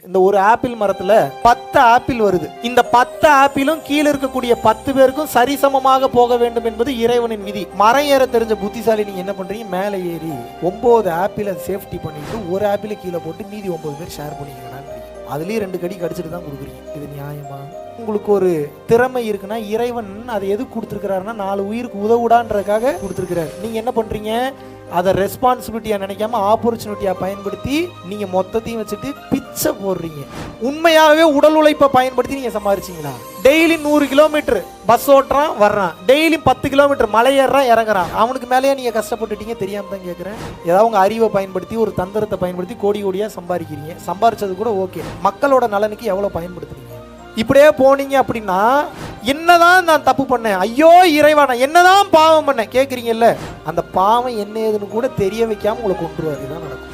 இந்த ஒரு ஆப்பிள் மரத்துல 10 ஆப்பிள் வருது. இந்த 10 ஆப்பிளும் கீழே இருக்கக்கூடிய 10 பேருக்கும் சரிசமமாக போக வேண்டும் என்பது இறைவனின் விதி. மரம் ஏற தெரிஞ்ச புத்திசாலி நீங்க என்ன பண்றீங்க, மேலே ஏறி 9 ஆப்பிளை சேஃப்டி பண்ணிட்டு ஒரு ஆப்பிளை கீழே போட்டு மீதி 9 பேர் ஷேர் பண்ணிக்கிறாங்க. அதுலயும் 2 கடி கடிச்சிட்டு தான் கொடுக்குறீங்க. இது நியாயமா? உங்களுக்கு ஒரு திறமை இருக்குன்னா இறைவன் அதை எது கொடுத்துருக்கிறாருன்னா 4 உயிருக்கு உதவுடான்றதுக்காக கொடுத்துருக்கிறாரு. நீங்க என்ன பண்றீங்க, அதை ரெஸ்பான்சிபிலிட்டியா நினைக்காம ஆப்பர்ச்சுனிட்டியா பயன்படுத்தி நீங்க மொத்தத்தையும் வச்சுட்டு பிச்சை போடுறீங்க. உண்மையாகவே உடல் உழைப்பை பயன்படுத்தி நீங்க சம்பாரிச்சீங்களா? டெய்லி 100 கிலோமீட்டர் பஸ் ஓட்டுறான் வர்றான், டெய்லி 10 கிலோமீட்டர் மலை ஏறான் இறங்குறான், அவனுக்கு மேலேயே நீங்க கஷ்டப்பட்டுட்டீங்க. தெரியாம தான் கேட்குறேன். ஏதாவது உங்க அறிவை பயன்படுத்தி ஒரு தந்திரத்தை பயன்படுத்தி கோடி கோடியா சம்பாதிக்கிறீங்க. சம்பாரிச்சது கூட ஓகே, மக்களோட நலனுக்கு எவ்வளவு பயன்படுத்துறீங்க? இப்படியே போனீங்க அப்படின்னா என்னதான் நான் தப்பு பண்ணேன், ஐயோ இறைவா நான் என்னதான் பாவம் பண்ணேன் கேட்குறீங்கல்ல, அந்த பாவம் என்ன ஏதுன்னு கூட தெரிய வைக்காம உங்களை கொண்டுருவாரு. தான் நடக்கும்.